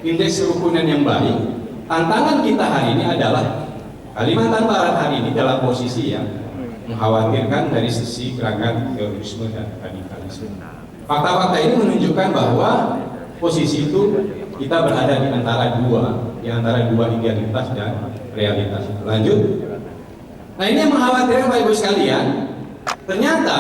indeks kerukunan yang baik, tantangan kita hari ini adalah Kalimantan Barat hari ini dalam posisi yang mengkhawatirkan dari sisi gerakan terorisme dan radikalisme. Fakta-fakta ini menunjukkan bahwa posisi itu kita berada di antara dua idealitas dan realitas. Lanjut. Nah, ini yang mengkhawatirkan Bapak Ibu sekalian. Ternyata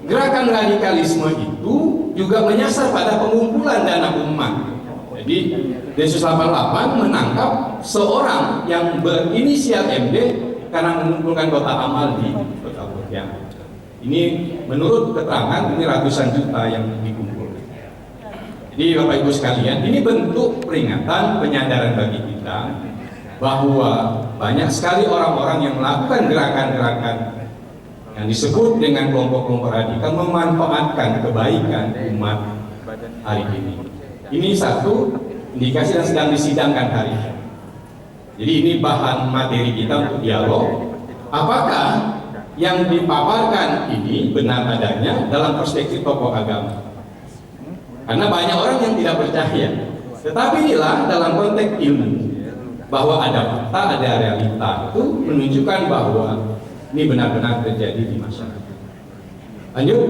gerakan radikalisme itu juga menyasar pada pengumpulan dana umat. Jadi Densus 88 menangkap seorang yang berinisial MD karena mengumpulkan kotak amal di Kota Pontianak. Ini menurut keterangan ini ratusan juta yang dikumpulkan. Jadi Bapak Ibu sekalian, ini bentuk peringatan, penyadaran bagi kita bahwa banyak sekali orang-orang yang melakukan gerakan-gerakan yang disebut dengan kelompok-kelompok radikal memanfaatkan kebaikan umat hari ini. Ini satu indikasi yang sedang disidangkan hari ini. Jadi ini bahan materi kita untuk dialog. Apakah yang dipaparkan ini benar adanya dalam perspektif tokoh agama? Karena banyak orang yang tidak percaya. Tetapi inilah dalam konteks ilmu bahwa ada fakta, ada realita itu menunjukkan bahwa ini benar-benar terjadi di masyarakat. Lanjut.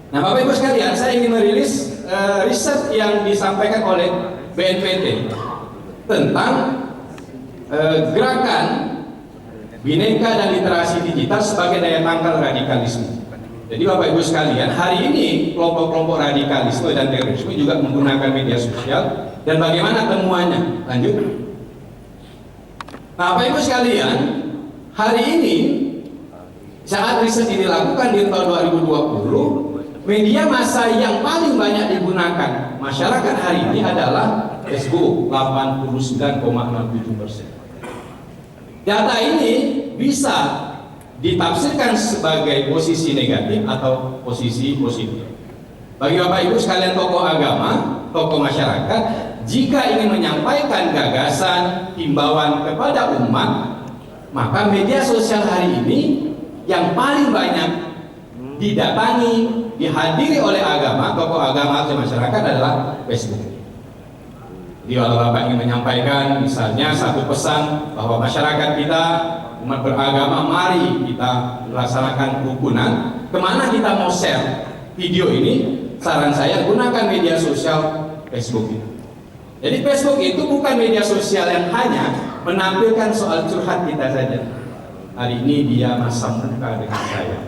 Nah, Bapak Ibu sekalian, saya ingin merilis riset yang disampaikan oleh BNPT tentang gerakan Bhinneka dan Literasi Digital sebagai daya tangkal radikalisme. Jadi Bapak Ibu sekalian, hari ini kelompok-kelompok radikalisme dan terorisme juga menggunakan media sosial, dan bagaimana temuannya? Lanjut. Nah, Bapak Ibu sekalian, hari ini saat riset ini dilakukan di tahun 2020, media massa yang paling banyak digunakan masyarakat hari ini adalah Facebook, 89,67%. Data ini bisa ditafsirkan sebagai posisi negatif atau posisi positif. Bagi Bapak Ibu sekalian tokoh agama, tokoh masyarakat, jika ingin menyampaikan gagasan, himbauan kepada umat, maka media sosial hari ini yang paling banyak didatangi, dihadiri oleh agama, tokoh agama atau masyarakat adalah Facebook. Jadi kalau Bapak ingin menyampaikan misalnya satu pesan bahwa masyarakat kita, umat beragama, mari kita melaksanakan kerukunan, kemana kita mau share video ini? Saran saya gunakan media sosial Facebook itu. Jadi Facebook itu bukan media sosial yang hanya menampilkan soal curhat kita saja. Hari ini dia masam muka dengan saya.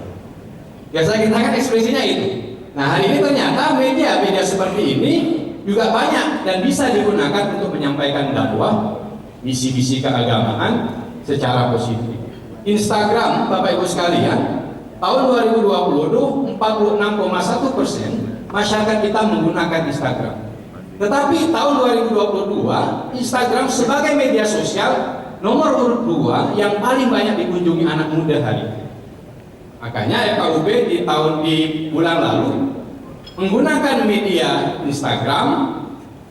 Biasa kita kan ekspresinya itu. Nah, hari ini ternyata media seperti ini juga banyak dan bisa digunakan untuk menyampaikan dakwah, misi-misi keagamaan secara positif. Instagram, Bapak Ibu sekalian, tahun 2020 46,1% masyarakat kita menggunakan Instagram. Tetapi tahun 2022 Instagram sebagai media sosial nomor urut 2 yang paling banyak dikunjungi anak muda hari ini. Makanya FKUB di bulan lalu menggunakan media Instagram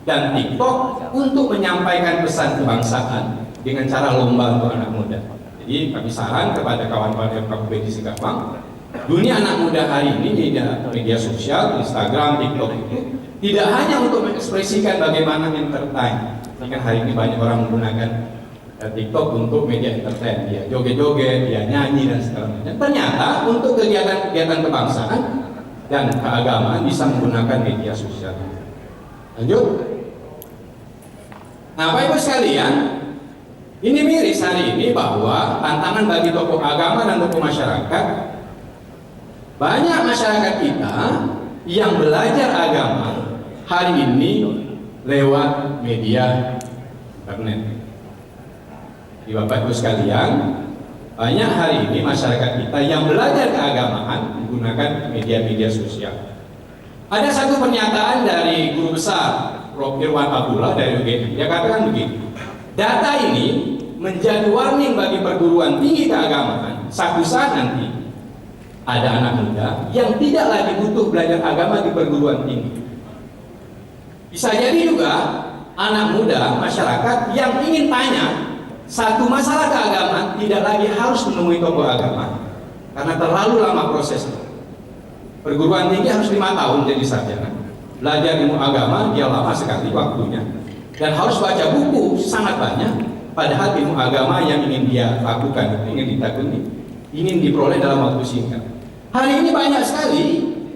dan TikTok untuk menyampaikan pesan kebangsaan dengan cara lomba untuk anak muda. Jadi kami saran kepada kawan-kawan FKUB di Singkawang, dunia anak muda hari ini media sosial, Instagram, TikTok itu tidak hanya untuk mengekspresikan bagaimana entertain. Kan hari ini banyak orang menggunakan TikTok untuk media entertain, dia joget-joget, dia nyanyi dan segala macam. Ternyata untuk kegiatan-kegiatan kebangsaan dan keagamaan bisa menggunakan media sosial. Lanjut. Nah, Bapak Ibu sekalian, ini miris hari ini bahwa tantangan bagi tokoh agama dan tokoh masyarakat, banyak masyarakat kita yang belajar agama hari ini lewat media internet. Di Bapak Ibu sekalian, banyak hari ini masyarakat kita yang belajar keagamaan menggunakan media-media sosial. Ada satu pernyataan dari guru besar Prof. Irwan Abdullah dari UGM. Dia katakan begini, data ini menjadi warning bagi perguruan tinggi keagamaan. Suatu saat nanti ada anak muda yang tidak lagi butuh belajar agama di perguruan tinggi. Bisa jadi juga anak muda masyarakat yang ingin tanya satu masalah keagamaan tidak lagi harus menemui tokoh agama karena terlalu lama prosesnya. Perguruan tinggi harus 5 tahun jadi sarjana. belajar ilmu agama dia lama sekali waktunya dan harus baca buku sangat banyak, padahal ilmu agama yang ingin dia lakukan, ingin ditekuni, ingin diperoleh dalam waktu singkat. Hari ini banyak sekali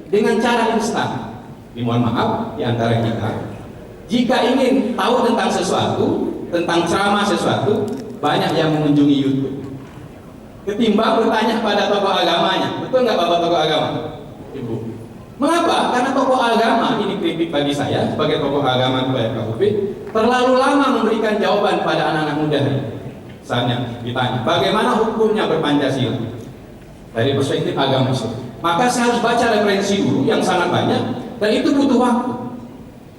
dengan cara instan. Mohon maaf di antara kita, jika ingin tahu tentang sesuatu, tentang ceramah sesuatu, banyak yang mengunjungi YouTube ketimbang bertanya pada tokoh agamanya. Betul nggak Bapak tokoh agama? Ibu. Mengapa? Karena tokoh agama, ini kritik bagi saya sebagai tokoh agama kepada FKUP, terlalu lama memberikan jawaban pada anak-anak muda. Misalnya ditanya, bagaimana hukumnya berpancasila dari perspektif agama Islam? Maka saya harus baca referensi dulu yang sangat banyak, dan itu butuh waktu.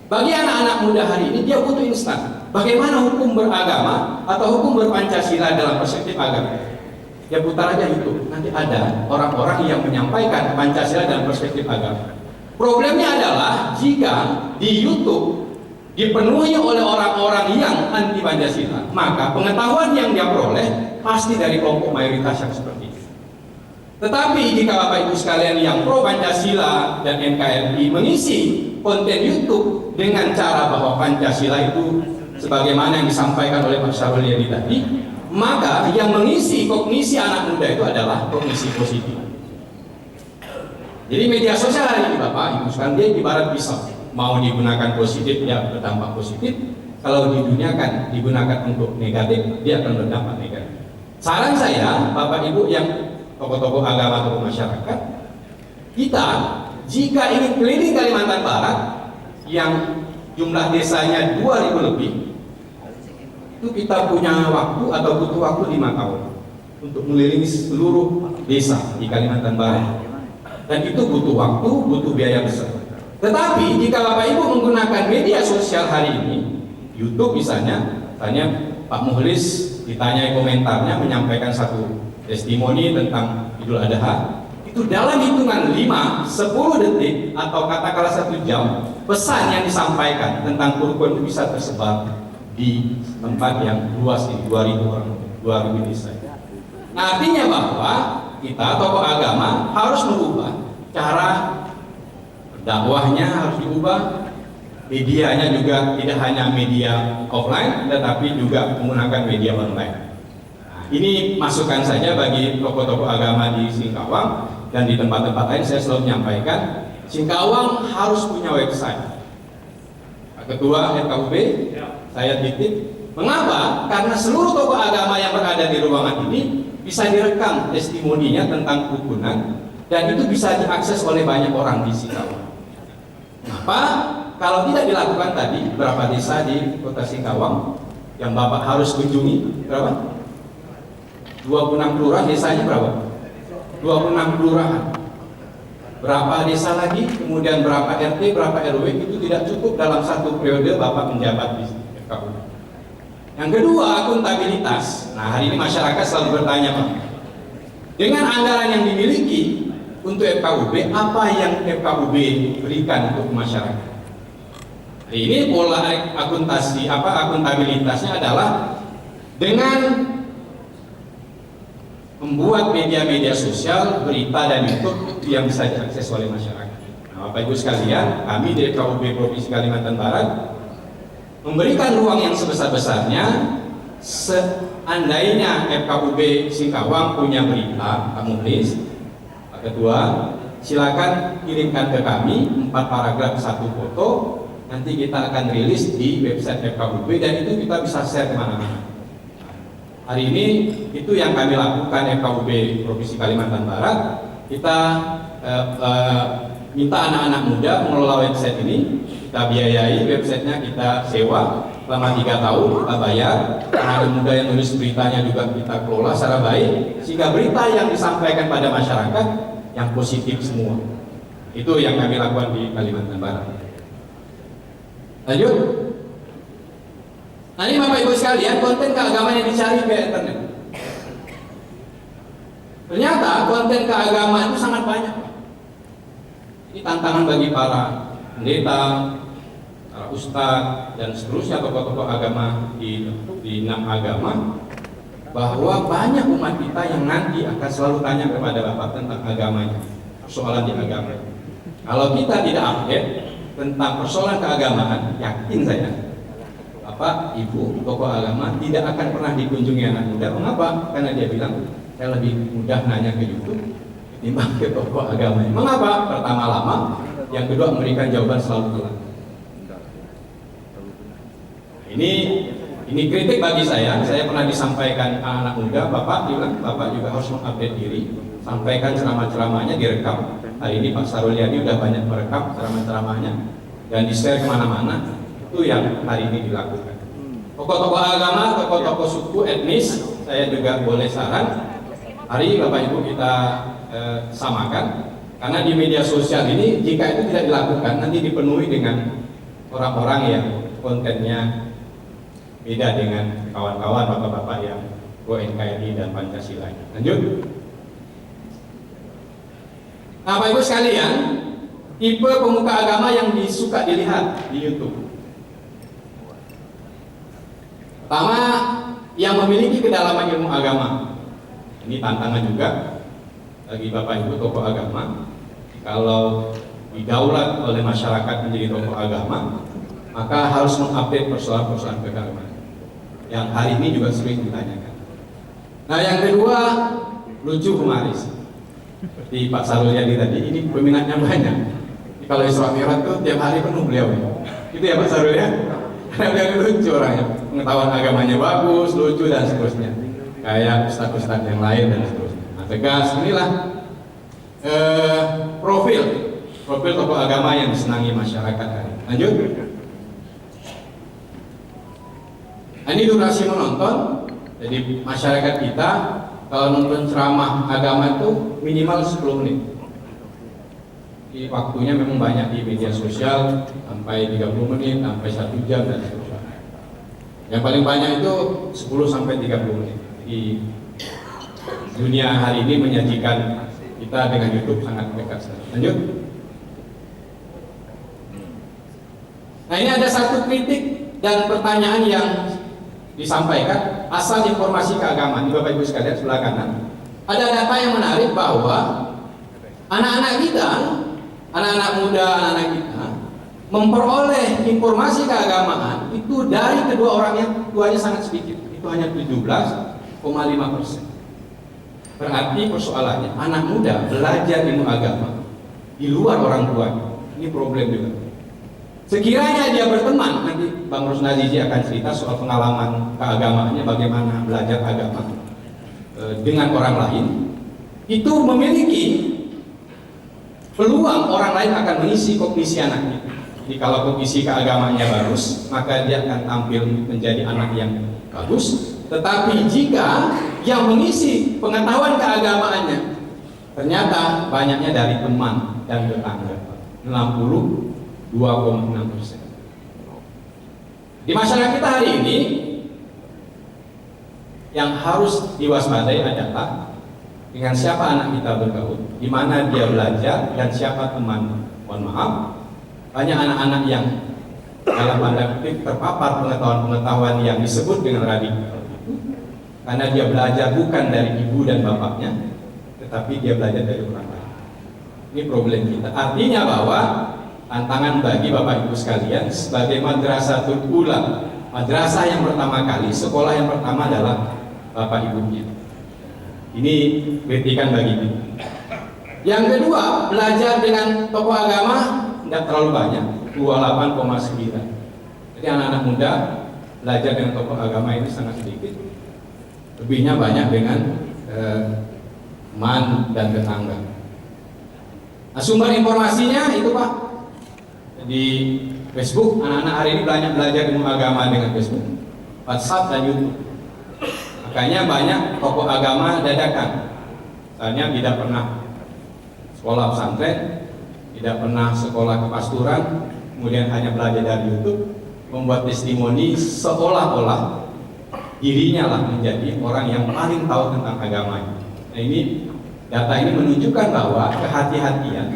Bagi anak-anak muda hari ini, dia butuh instan. Bagaimana hukum beragama atau hukum berpancasila dalam perspektif agama? Ya putar aja YouTube, nanti ada orang-orang yang menyampaikan Pancasila dalam perspektif agama. Problemnya adalah jika di YouTube dipenuhi oleh orang-orang yang anti Pancasila, maka pengetahuan yang dia peroleh pasti dari kelompok mayoritas yang seperti itu. Tetapi jika Bapak Ibu sekalian yang pro Pancasila dan NKRI mengisi konten YouTube dengan cara bahwa Pancasila itu sebagaimana yang disampaikan oleh Pak Syarul Yadi tadi, maka yang mengisi kognisi anak muda itu adalah kognisi positif. Jadi media sosial hari ini Bapak Ibu sekalian, dia ibarat pisau, mau digunakan positif dia berdampak positif, kalau digunakan untuk negatif dia akan berdampak negatif. Saran saya Bapak Ibu yang tokoh-tokoh agama atau masyarakat, kita jika ingin keliling Kalimantan Barat yang jumlah desanya 2000 lebih, itu kita punya waktu atau butuh waktu 5 tahun untuk mengelilingi seluruh desa di Kalimantan Barat, dan itu butuh waktu, butuh biaya besar. Tetapi jika Bapak Ibu menggunakan media sosial hari ini, YouTube misalnya, Pak Muhlis ditanyai komentarnya menyampaikan satu testimoni tentang Idul Adha, itu dalam hitungan 5-10 detik atau katakanlah 1 jam, pesan yang disampaikan tentang kurban itu bisa tersebar di tempat yang luas ini, 2000 orang, 2000 desa. Nah, artinya bahwa kita tokoh agama harus merubah cara dakwahnya, harus diubah, medianya juga tidak hanya media offline tetapi juga menggunakan media online. Nah, ini masukan saja bagi tokoh-tokoh agama di Singkawang dan di tempat-tempat lain. Saya selalu menyampaikan Singkawang harus punya website. Ketua FKUP saya titip. Mengapa? Karena seluruh tokoh agama yang berada di ruangan ini bisa direkam testimoninya tentang kerukunan, dan itu bisa diakses oleh banyak orang di Singkawang. Kenapa? Kalau tidak dilakukan tadi, berapa desa di kota Singkawang yang Bapak harus kunjungi? Berapa? 26 kelurahan, desanya berapa? 26 kelurahan. Berapa desa lagi, kemudian berapa RT, berapa RW, itu tidak cukup dalam satu periode Bapak menjabat di FKUP. Yang kedua, akuntabilitas. Nah, hari ini masyarakat selalu bertanya, Pak, dengan anggaran yang dimiliki untuk FKUP, apa yang FKUP berikan untuk masyarakat? Hari ini pola akuntabilitasnya adalah dengan membuat media-media sosial, berita dan YouTube yang bisa diakses oleh masyarakat. Nah, Bapak Ibu sekalian, kami di FKUP Provinsi Kalimantan Barat memberikan ruang yang sebesar-besarnya. Seandainya FKUP Singkawang punya berita, Pak Muhlis, Pak Ketua, silakan kirimkan ke kami 4 paragraf 1 foto, nanti kita akan rilis di website FKUP dan itu kita bisa share kemana-mana. Hari ini itu yang kami lakukan FKUP Provinsi Kalimantan Barat. Kita minta anak-anak muda mengelola website ini, kita biayai websitenya, kita sewa selama 3 tahun, kita bayar. Anak muda yang nulis beritanya juga kita kelola secara baik, sehingga berita yang disampaikan pada masyarakat yang positif semua. Itu yang kami lakukan di Kalimantan Barat. Lanjut. Nah, ini Bapak Ibu sekalian, konten keagamaan yang dicari via internet. Ternyata konten keagamaan itu sangat banyak. Ini tantangan bagi para pendeta, para ustadz dan seterusnya tokoh-tokoh agama di 6 agama, bahwa banyak umat kita yang nanti akan selalu tanya kepada Bapak tentang agamanya, persoalan di agama. Kalau kita tidak update, tentang persoalan keagamaan, yakin saya Bapak, Ibu, tokoh agama tidak akan pernah dikunjungi anak muda. Mengapa? Karena dia bilang, saya lebih mudah nanya ke YouTube ketimbang ke tokoh agama. Mengapa? Pertama lama, yang kedua memberikan jawaban selalu telat. Ini kritik bagi saya. Saya pernah disampaikan anak muda, Bapak bilang, Bapak juga harus mengupdate diri, sampaikan ceramah-ceramahnya direkam. Hari ini Pak Saruliani udah banyak merekam ceramah-ceramahnya dan di-share kemana-mana. Itu yang hari ini dilakukan. Tokoh-tokoh agama, tokoh-tokoh suku, etnis, saya juga boleh saran. Hari Bapak Ibu kita samakan, karena di media sosial ini jika itu tidak dilakukan nanti dipenuhi dengan orang-orang yang kontennya beda dengan kawan-kawan bapak-bapak yang pro NKRI dan Pancasila. Lanjut. Nah, Bapak Ibu sekalian, tipe pemuka agama yang disuka dilihat di YouTube. Pertama, yang memiliki kedalaman ilmu agama. Ini tantangan juga bagi Bapak Ibu tokoh agama. Kalau didaulat oleh masyarakat menjadi tokoh agama, maka harus mengupdate persoalan-persoalan keagamaan yang hari ini juga sering ditanyakan. Nah, yang kedua, lucu humoris. Seperti Pak Saruliani tadi, ini peminatnya banyak. Kalau Isra Mi'raj tuh tiap hari penuh beliau. Itu ya Pak Saruliani. Karena beliau lucu orangnya, pengetahuan agamanya bagus, lucu dan seterusnya. Kayak ustadz-ustadz yang lain dan seterusnya. Nah, tegas, inilah profil tokoh agama yang disenangi masyarakat hari. Lanjut. Nah, ini durasi menonton. Jadi masyarakat kita kalau nonton ceramah agama itu minimal 10 menit. Jadi waktunya memang banyak di media sosial, sampai 30 menit, sampai 1 jam dan seterusnya. Yang paling banyak itu 10 sampai 30 menit. Di dunia hari ini menyajikan kita dengan YouTube sangat dekat. Lanjut. Nah, ini ada satu kritik dan pertanyaan yang disampaikan asal informasi keagamaan. Bapak Ibu sekalian sebelah kanan ada data yang menarik bahwa anak-anak kita, anak-anak muda, anak-anak kita memperoleh informasi keagamaan itu dari kedua orang yang tuanya sangat sedikit, itu hanya 17,5%. Berarti persoalannya anak muda belajar ilmu agama di luar orang tuanya. Ini problem juga. Sekiranya dia berteman, nanti Bang Rusnazizi akan cerita soal pengalaman keagamaannya, bagaimana belajar agama dengan orang lain, itu memiliki peluang orang lain akan mengisi kognisi anaknya. Jadi kalau kognisi keagamaannya bagus, maka dia akan tampil menjadi anak yang bagus. Tetapi jika yang mengisi pengetahuan keagamaannya ternyata banyaknya dari teman dan tetangga, 62,6%. Di masyarakat kita hari ini yang harus diwaspadai adalah dengan siapa anak kita bergaul, di mana dia belajar dan siapa teman. Mohon maaf, banyak anak-anak yang dalam tanda kutip terpapar pengetahuan-pengetahuan yang disebut dengan radikal itu karena dia belajar bukan dari ibu dan bapaknya, tetapi dia belajar dari orang lain. Ini problem kita. Artinya bahwa tantangan bagi Bapak Ibu sekalian sebagai madrasatul ula, madrasah yang pertama kali, sekolah yang pertama adalah Bapak Ibunya. Ini kritikan bagi kita. Yang kedua, belajar dengan tokoh agama tidak terlalu banyak, 28,9. Jadi anak-anak muda belajar dengan tokoh agama ini sangat sedikit. Lebihnya banyak dengan teman dan tetangga. Nah, sumber informasinya itu Pak, di Facebook, anak-anak hari ini banyak belajar ilmu agama dengan Facebook, WhatsApp dan YouTube. Makanya banyak tokoh agama dadakan. Misalnya tidak pernah sekolah pesantren, tidak pernah sekolah kepasturan, kemudian hanya belajar dari YouTube, membuat testimoni seolah-olah dirinya lah menjadi orang yang paling tahu tentang agama. Nah, ini data ini menunjukkan bahwa kehati-hatian.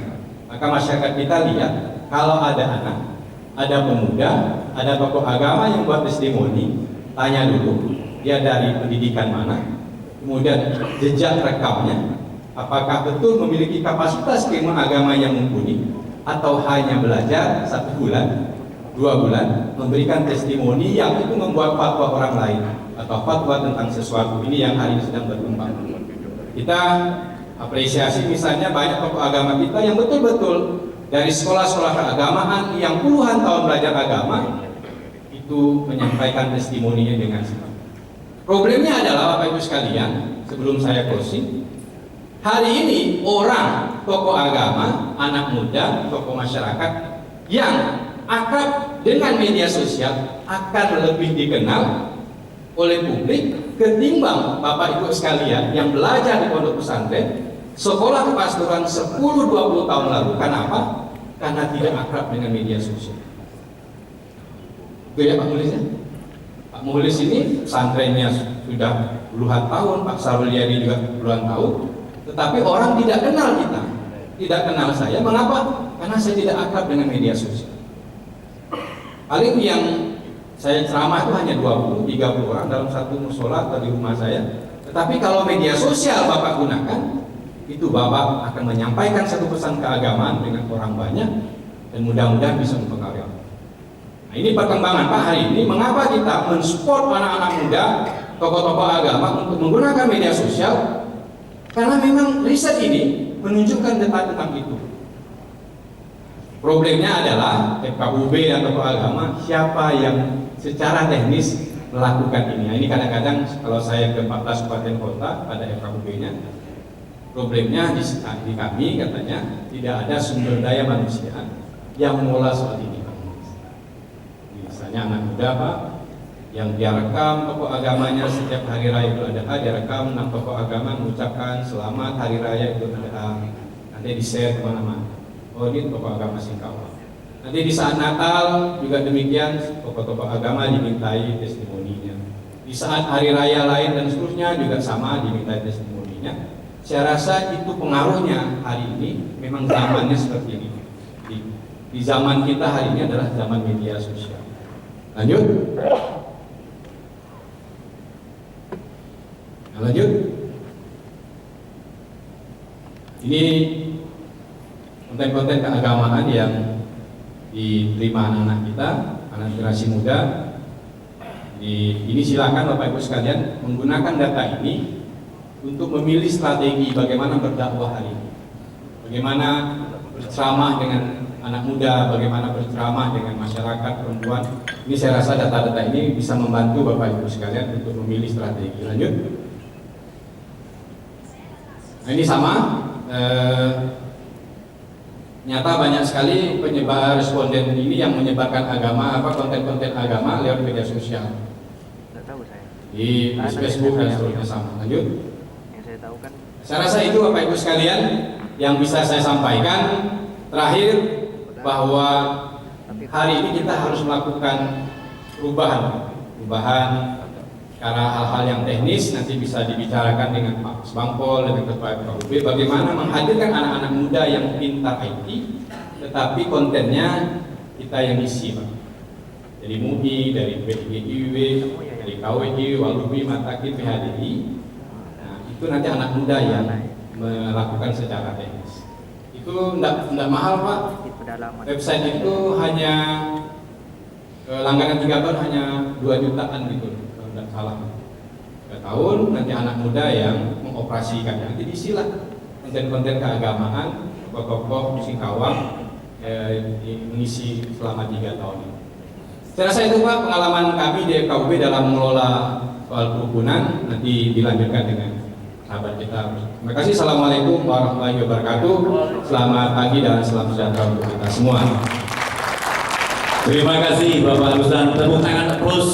Maka masyarakat kita lihat, kalau ada anak, ada pemuda, ada tokoh agama yang buat testimoni, tanya dulu dia dari pendidikan mana, kemudian jejak rekamnya, apakah betul memiliki kapasitas ilmu agama yang mumpuni, atau hanya belajar 1 bulan, 2 bulan, memberikan testimoni yang itu membuat fatwa orang lain atau fatwa tentang sesuatu ini yang hari ini sedang berkembang. Kita apresiasi misalnya banyak tokoh agama kita yang betul-betul dari sekolah-sekolah keagamaan yang puluhan tahun belajar agama itu menyampaikan testimoninya dengan senang. Problemnya adalah Bapak Ibu sekalian, sebelum saya closing, hari ini orang tokoh agama, anak muda, tokoh masyarakat yang akrab dengan media sosial akan lebih dikenal oleh publik ketimbang Bapak Ibu sekalian yang belajar di pondok pesantren, sekolah kepastoran 10-20 tahun lalu. Kenapa? Karena tidak akrab dengan media sosial. Itu ya Pak Muhlis ya? Pak Muhlis ini pesantrennya sudah puluhan tahun, Pak Sarwiliadi juga puluhan tahun, tetapi orang tidak kenal kita, tidak kenal saya. Mengapa? Karena saya tidak akrab dengan media sosial. Paling yang saya ceramah itu hanya 20-30 orang dalam satu musola atau di rumah saya. Tetapi kalau media sosial Bapak gunakan, itu Bapak akan menyampaikan satu pesan keagamaan dengan orang banyak dan mudah-mudahan bisa mempengaruhi. Nah, ini perkembangan Pak hari ini. Mengapa kita mensupport anak-anak muda, tokoh-tokoh agama untuk menggunakan media sosial? Karena memang riset ini menunjukkan data tentang itu. Problemnya adalah FKUB dan tokoh agama siapa yang secara teknis melakukan ini. Nah, ini kadang-kadang kalau saya ke 14 kabupaten kota pada FKUB-nya, problemnya di kami katanya tidak ada sumber daya manusia yang mengolah soal ini. Misalnya anak muda Pak, yang dia rekam tokoh agamanya setiap hari raya Idul Adha, dia rekam 6 tokoh agama mengucapkan selamat hari raya Idul Adha, nanti di share kemana-mana. Oh ini tokoh agama Singkawa. Nanti di saat Natal juga demikian, tokoh-tokoh agama dimintai testimoninya. Di saat hari raya lain dan seterusnya juga sama dimintai testimoninya. Saya rasa itu pengaruhnya hari ini memang zamannya seperti ini. Di zaman kita hari ini adalah zaman media sosial. Lanjut. Nah, lanjut. Ini konten-konten keagamaan yang diterima anak-anak kita, anak generasi muda. Ini silakan Bapak Ibu sekalian menggunakan data ini untuk memilih strategi bagaimana berdakwah hari ini, bagaimana berceramah dengan anak muda, bagaimana berceramah dengan masyarakat perempuan. Ini saya rasa data-data ini bisa membantu Bapak Ibu sekalian untuk memilih strategi. Lanjut. Nah, ini sama. Nyata banyak sekali penyebar responden ini yang menyebarkan agama, konten-konten agama lewat media sosial. Nggak tahu saya. Di Facebook dan seterusnya sama. Lanjut. Yang saya tahu kan. Saya rasa itu Bapak Ibu sekalian yang bisa saya sampaikan. Terakhir bahwa hari ini kita harus melakukan perubahan karena hal-hal yang teknis nanti bisa dibicarakan dengan Pak Sbangpol, dengan Ketua FKUB, bagaimana menghadirkan anak-anak muda yang pintar IT, tetapi kontennya kita yang isi, Pak. Dari MUI, dari PIGIW, dari KWI, Walubi, Matakin, PHDI. Nah, itu nanti anak muda yang melakukan secara teknis. Itu tidak mahal, Pak. Website itu hanya langganan 3 tahun hanya 2 jutaan gitu. Tidak salah. 3 tahun nanti anak muda yang mengoperasikan, nanti disilah konten-konten keagamaan, tokoh-tokoh di Singkawang mengisi selama 3 tahun ini. Saya rasa itu Pak pengalaman kami di FKUB dalam mengelola soal kerukunan, nanti dilanjutkan dengan sahabat kita. Terima kasih. Assalamualaikum warahmatullahi wabarakatuh. Selamat pagi dan selamat sejahtera untuk kita semua. Terima kasih Bapak Rusdan. Tepuk tangan terus.